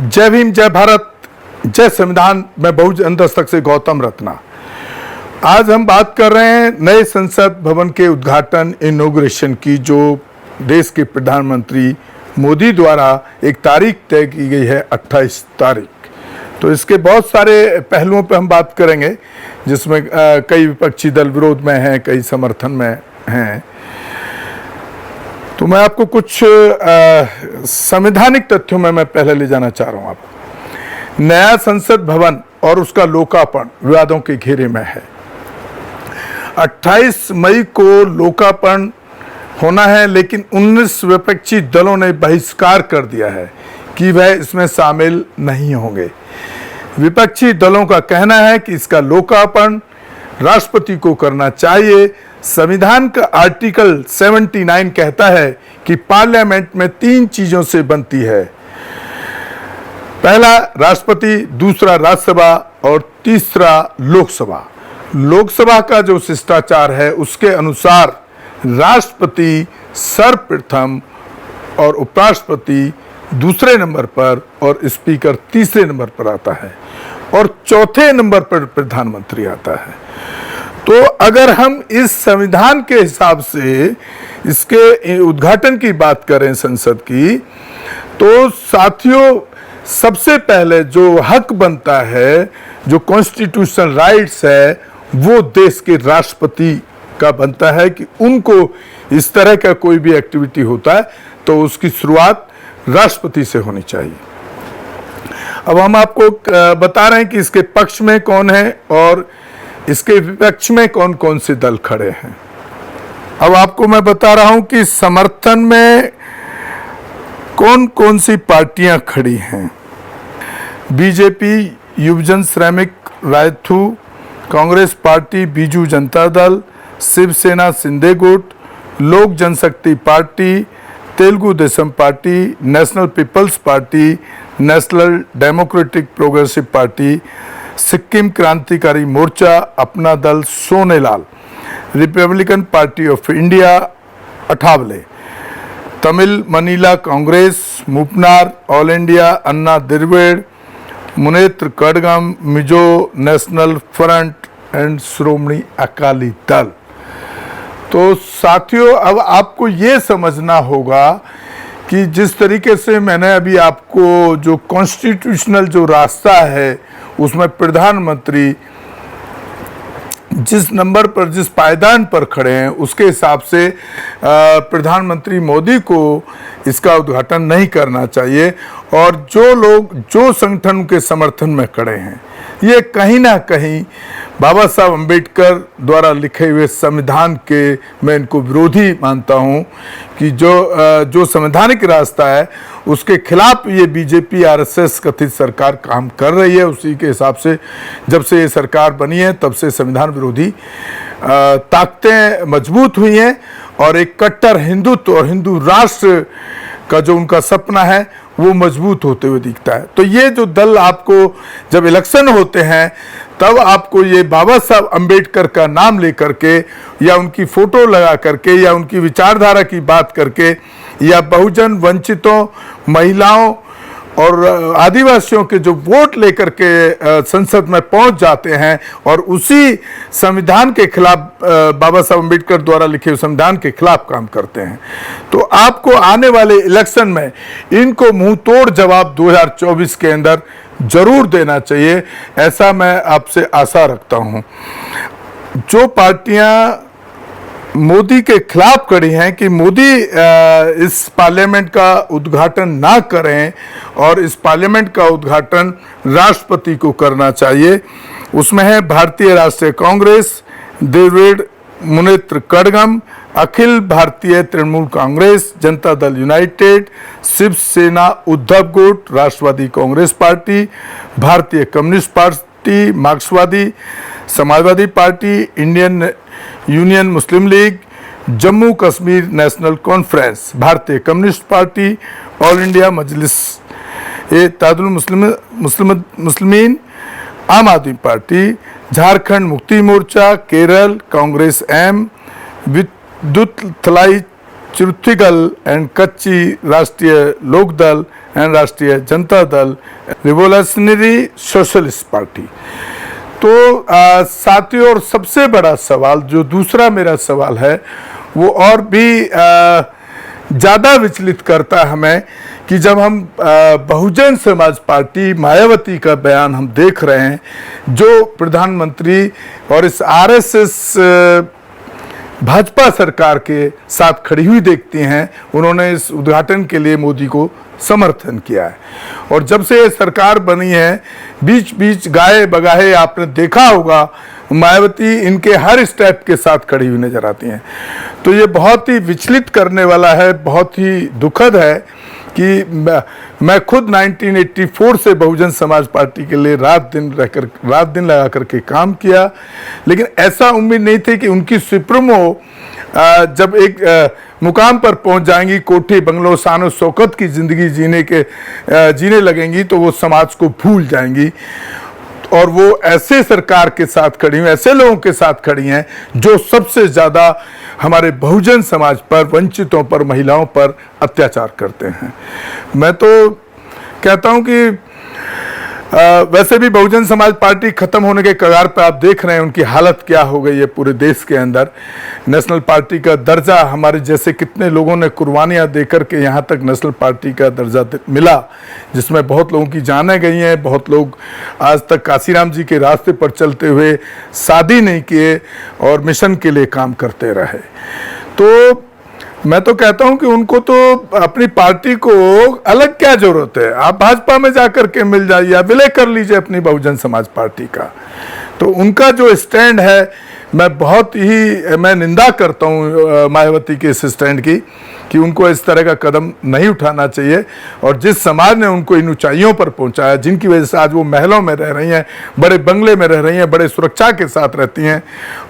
जय भीम, जय भारत, जय संविधान। मैं बहुजन दस्तक से गौतम रत्ना। आज हम बात कर रहे हैं नए संसद भवन के उद्घाटन इनॉग्रेशन की, जो देश के प्रधानमंत्री मोदी द्वारा एक तारीख तय की गई है 28 तारीख। तो इसके बहुत सारे पहलुओं पर हम बात करेंगे, जिसमें कई विपक्षी दल विरोध में हैं, कई समर्थन में हैं। तो मैं आपको कुछ संवैधानिक तथ्यों में मैं पहले ले जाना चाह रहा हूं। आपको नया संसद भवन और उसका लोकार्पण विवादों के घेरे में है। 28 मई को लोकार्पण होना है, लेकिन 19 विपक्षी दलों ने बहिष्कार कर दिया है कि वह इसमें शामिल नहीं होंगे। विपक्षी दलों का कहना है कि इसका लोकार्पण राष्ट्रपति को करना चाहिए। संविधान का आर्टिकल 79 कहता है कि पार्लियामेंट में 3 चीजों से बनती है। पहला राष्ट्रपति, दूसरा राज्यसभा और तीसरा लोकसभा। लोकसभा का जो शिष्टाचार है उसके अनुसार राष्ट्रपति सर्वप्रथम और उपराष्ट्रपति दूसरे नंबर पर और स्पीकर तीसरे नंबर पर आता है और चौथे नंबर पर प्रधानमंत्री आता है। तो अगर हम इस संविधान के हिसाब से इसके उद्घाटन की बात करें संसद की, तो साथियों सबसे पहले जो हक बनता है, जो कॉन्स्टिट्यूशनल राइट्स है, वो देश के राष्ट्रपति का बनता है कि उनको इस तरह का कोई भी एक्टिविटी होता है तो उसकी शुरुआत राष्ट्रपति से होनी चाहिए। अब हम आपको बता रहे हैं कि इसके पक्ष में कौन है और इसके विपक्ष में कौन कौन से दल खड़े हैं। अब आपको मैं बता रहा हूं कि समर्थन में कौन कौन सी पार्टियां खड़ी हैं। बीजेपी, युवजन श्रमिक रायथू, कांग्रेस पार्टी, बीजू जनता दल, शिवसेना शिंदे गुट, Lok Janshakti party, Telugu Desam party, national people's party, national democratic progressive party, Sikkim Krantikari Morcha, Apna Dal Sonelal, republican party of India Athawale, Tamil Maanila Congress, Moopanar, all India Anna Dravida, Munnetra Kazhagam, Mizo national front and Shiromani Akali Dal. तो साथियों, अब आपको ये समझना होगा कि जिस तरीके से मैंने अभी आपको जो कॉन्स्टिट्यूशनल जो रास्ता है उसमें प्रधानमंत्री जिस नंबर पर, जिस पायदान पर खड़े हैं, उसके हिसाब से प्रधानमंत्री मोदी को इसका उद्घाटन नहीं करना चाहिए। और जो लोग, जो संगठन के समर्थन में खड़े हैं, ये कहीं ना कहीं बाबा साहब अम्बेडकर द्वारा लिखे हुए संविधान के मैं इनको विरोधी मानता हूँ कि जो संवैधानिक रास्ता है उसके खिलाफ ये बीजेपी आरएसएस कथित सरकार काम कर रही है। उसी के हिसाब से जब से ये सरकार बनी है तब से संविधान विरोधी ताकतें मजबूत हुई हैं और एक कट्टर हिंदुत्व और हिंदू राष्ट्र का जो उनका सपना है वो मजबूत होते हुए दिखता है। तो ये जो दल आपको जब इलेक्शन होते हैं तब आपको ये बाबा साहब अम्बेडकर का नाम लेकर के या उनकी फोटो लगा करके या उनकी विचारधारा की बात करके या बहुजन, वंचितों, महिलाओं और आदिवासियों के जो वोट लेकर के संसद में पहुंच जाते हैं और उसी संविधान के खिलाफ, बाबा साहब अम्बेडकर द्वारा लिखे हुए संविधान के खिलाफ काम करते हैं। तो आपको आने वाले इलेक्शन में इनको मुंह तोड़ जवाब 2024 के अंदर जरूर देना चाहिए, ऐसा मैं आपसे आशा रखता हूं। जो पार्टियां मोदी के खिलाफ खड़ी हैं कि मोदी इस पार्लियामेंट का उद्घाटन ना करें और इस पार्लियामेंट का उद्घाटन राष्ट्रपति को करना चाहिए, उसमें है भारतीय राष्ट्रीय कांग्रेस, द्रविड़ मुनेत्र कड़गम, अखिल भारतीय तृणमूल कांग्रेस, जनता दल यूनाइटेड, शिवसेना उद्धव गुट, Rashtravadi congress party, Bharatiya communist party, मार्क्सवादी Samajwadi party, Indian union Muslim league, Jammu Kashmir national conference, Bharatiya communist party, all India Majlis Ittehadul Muslimeen, Aam Aadmi party, Jharkhand Mukti Morcha, Kerala Congress M, विद्युत थलाई चिरुथिगल एंड कच्ची राष्ट्रीय लोकदल एंड राष्ट्रीय Janata Dal revolutionary socialist party. तो साथियों, और सबसे बड़ा सवाल जो दूसरा मेरा सवाल है वो और भी ज़्यादा विचलित करता है हमें कि जब हम बहुजन समाज पार्टी मायावती का बयान हम देख रहे हैं, जो प्रधानमंत्री और इस आरएसएस भाजपा सरकार के साथ खड़ी हुई देखती हैं, उन्होंने इस उद्घाटन के लिए मोदी को समर्थन किया है। और जब से ये सरकार बनी है, बीच बीच गाए बगाए आपने देखा होगा, मायावती इनके हर स्टेप के साथ खड़ी हुई नजर आती हैं। तो ये बहुत ही विचलित करने वाला है, बहुत ही दुखद है कि मैं खुद 1984 से बहुजन समाज पार्टी के लिए रात दिन लगा करके काम किया, लेकिन ऐसा उम्मीद नहीं थी कि उनकी सुप्रीमो जब एक मुकाम पर पहुंच जाएंगी, कोठी बंगलों शान शौकत की जिंदगी जीने लगेंगी, तो वो समाज को भूल जाएंगी। और वो ऐसे सरकार के साथ खड़ी हुई, ऐसे लोगों के साथ खड़ी हैं जो सबसे ज़्यादा हमारे बहुजन समाज पर, वंचितों पर, महिलाओं पर अत्याचार करते हैं। मैं तो कहता हूं कि वैसे भी बहुजन समाज पार्टी खत्म होने के कगार पर आप देख रहे हैं उनकी हालत क्या हो गई है पूरे देश के अंदर। नेशनल पार्टी का दर्जा, हमारे जैसे कितने लोगों ने कुर्बानियां देकर के यहाँ तक नेशनल पार्टी का दर्जा मिला, जिसमें बहुत लोगों की जानें गई हैं, बहुत लोग आज तक काशीराम जी के रास्ते पर चलते हुए शादी नहीं किए और मिशन के लिए काम करते रहे। तो मैं तो कहता हूं कि उनको तो अपनी पार्टी को अलग क्या जरूरत है, आप भाजपा में जाकर के मिल जाइए, आप विलय कर लीजिए अपनी बहुजन समाज पार्टी का। तो उनका जो स्टैंड है, मैं निंदा करता हूं मायावती के इस स्टैंड की, कि उनको इस तरह का कदम नहीं उठाना चाहिए। और जिस समाज ने उनको इन ऊंचाइयों पर पहुंचाया, जिनकी वजह से आज वो महलों में रह रही हैं, बड़े बंगले में रह रही हैं, बड़े सुरक्षा के साथ रहती हैं,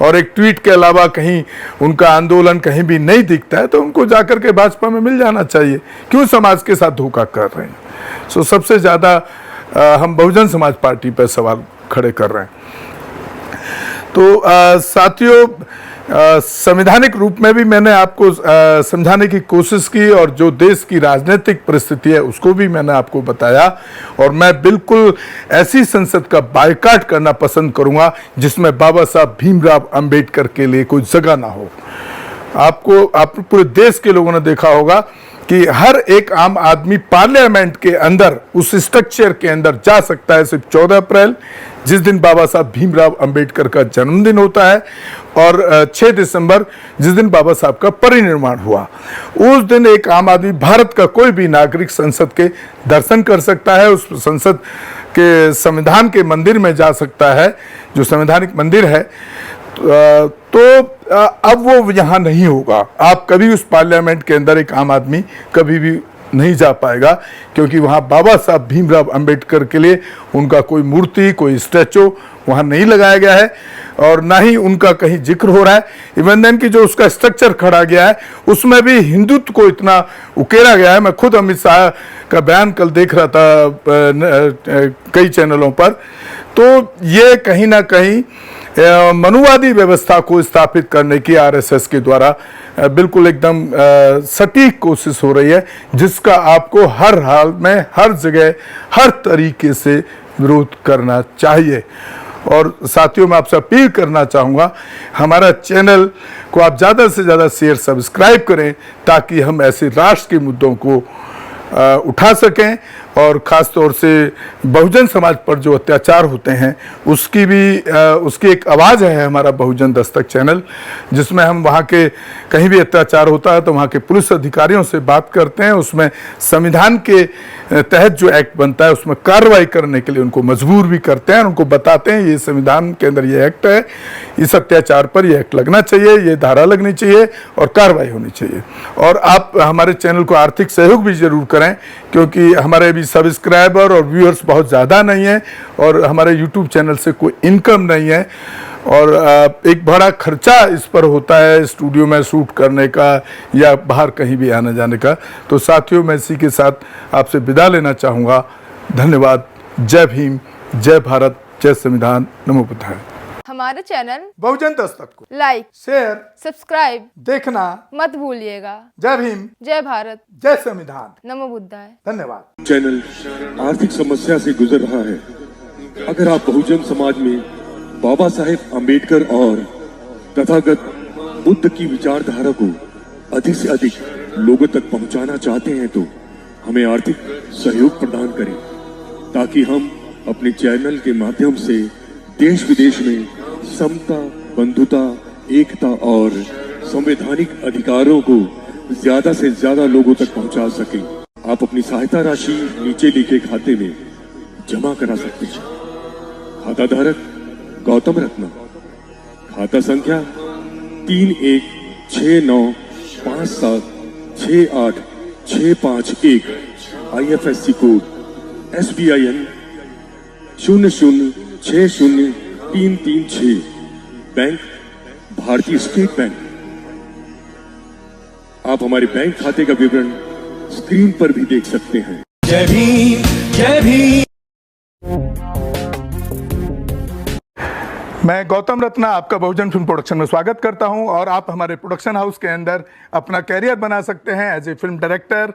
और एक ट्वीट के अलावा कहीं उनका आंदोलन कहीं भी नहीं दिखता है, तो उनको जाकर के भाजपा में मिल जाना चाहिए। क्यों समाज के साथ धोखा कर रहे हैं? सबसे ज़्यादा हम बहुजन समाज पार्टी पर सवाल खड़े कर रहे हैं। तो साथियों, संवैधानिक रूप में भी मैंने आपको समझाने की कोशिश की, और जो देश की राजनीतिक परिस्थिति है उसको भी मैंने आपको बताया। और मैं बिल्कुल ऐसी संसद का बायकॉट करना पसंद करूंगा जिसमें बाबा साहब भीमराव अंबेडकर के लिए कोई जगह ना हो। आप पूरे देश के लोगों ने देखा होगा कि हर एक आम आदमी पार्लियामेंट के अंदर, उस स्ट्रक्चर के अंदर जा सकता है सिर्फ 14 अप्रैल, जिस दिन बाबा साहब भीमराव अंबेडकर का जन्मदिन होता है, और 6 दिसंबर जिस दिन बाबा साहब का परिनिर्वाण हुआ। उस दिन एक आम आदमी, भारत का कोई भी नागरिक संसद के दर्शन कर सकता है, उस संसद के संविधान के मंदिर में जा सकता है, जो संवैधानिक मंदिर है। तो अब वो यहाँ नहीं होगा। आप कभी उस पार्लियामेंट के अंदर एक आम आदमी कभी भी नहीं जा पाएगा, क्योंकि वहाँ बाबा साहब भीमराव अंबेडकर के लिए उनका कोई मूर्ति, कोई स्टैचू वहाँ नहीं लगाया गया है, और ना ही उनका कहीं जिक्र हो रहा है। इवन देन की जो उसका स्ट्रक्चर खड़ा गया है, उसमें भी हिंदुत्व को इतना उकेरा गया है। मैं खुद अमित शाह का बयान कल देख रहा था कई चैनलों पर। तो ये कहीं ना कहीं मनुवादी व्यवस्था को स्थापित करने की आरएसएस के द्वारा बिल्कुल एकदम सटीक कोशिश हो रही है, जिसका आपको हर हाल में, हर जगह, हर तरीके से विरोध करना चाहिए। और साथियों, मैं आपसे अपील करना चाहूँगा, हमारा चैनल को आप ज़्यादा से ज़्यादा शेयर, सब्सक्राइब करें, ताकि हम ऐसे राष्ट्र के मुद्दों को उठा सकें, और ख़ास तौर से बहुजन समाज पर जो अत्याचार होते हैं उसकी एक आवाज़ है हमारा बहुजन दस्तक चैनल, जिसमें हम वहाँ के कहीं भी अत्याचार होता है तो वहाँ के पुलिस अधिकारियों से बात करते हैं, उसमें संविधान के तहत जो एक्ट बनता है उसमें कार्रवाई करने के लिए उनको मजबूर भी करते हैं, उनको बताते हैं ये संविधान के अंदर ये एक्ट है, इस अत्याचार पर ये एक्ट लगना चाहिए, ये धारा लगनी चाहिए और कार्रवाई होनी चाहिए। और आप हमारे चैनल को आर्थिक सहयोग भी जरूर करें, क्योंकि हमारे भी सब्सक्राइबर और व्यूअर्स बहुत ज़्यादा नहीं है, और हमारे यूट्यूब चैनल से कोई इनकम नहीं है, और एक बड़ा खर्चा इस पर होता है स्टूडियो में शूट करने का या बाहर कहीं भी आने जाने का। तो साथियों, मैं इसी के साथ आपसे विदा लेना चाहूँगा। धन्यवाद। जय भीम, जय भारत, जय संविधान, नमो बुद्धाय। हमारे चैनल बहुजन दस्तक को लाइक, शेयर, सब्सक्राइब देखना मत भूलिएगा। जय भीम, जय भारत, जय संविधान, नमो बुद्धाय। धन्यवाद। चैनल आर्थिक समस्या से गुजर रहा है। अगर आप बहुजन समाज में बाबा साहेब आम्बेडकर और तथागत बुद्ध की विचारधारा को अधिक से अधिक लोगों तक पहुंचाना चाहते हैं तो हमें आर्थिक सहयोग प्रदान करें, ताकि हम अपने चैनल के माध्यम से देश विदेश में समता, बंधुता, एकता और संवैधानिक अधिकारों को ज्यादा से ज्यादा लोगों तक पहुंचा सकें। आप अपनी सहायता राशि नीचे लिखे खाते में जमा करा सकते हैं। खाता धारक गौतम रत्ना, खाता संख्या 3169576865 IFSC कोड SBIN 0060336, बैंक भारतीय स्टेट बैंक। आप हमारे बैंक खाते का विवरण स्क्रीन पर भी देख सकते हैं। जय भीम, जय भीम। मैं गौतम रत्ना आपका बहुजन फिल्म प्रोडक्शन में स्वागत करता हूं और आप हमारे प्रोडक्शन हाउस के अंदर अपना कैरियर बना सकते हैं as a film director,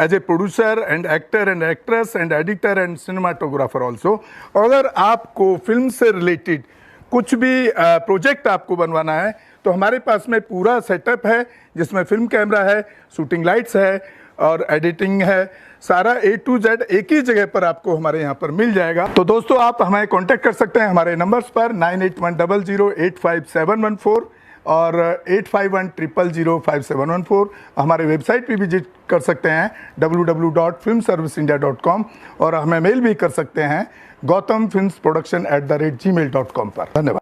as a producer and actor and actress and editor and cinematographer also. अगर आपको फिल्म से रिलेटेड कुछ भी प्रोजेक्ट आपको बनवाना है तो हमारे पास में पूरा सेटअप है, जिसमें फिल्म कैमरा है, शूटिंग लाइट्स है और एडिटिंग है। सारा A to Z एक ही जगह पर आपको हमारे यहाँ पर मिल जाएगा। तो दोस्तों, आप हमें कांटेक्ट कर सकते हैं हमारे नंबर्स पर 9810085714 और 8510005714। हमारे वेबसाइट पे विजिट कर सकते हैं www.filmserviceindia.com और हमें मेल भी कर सकते हैं gautamfilmsproduction@gmail.com पर। धन्यवाद।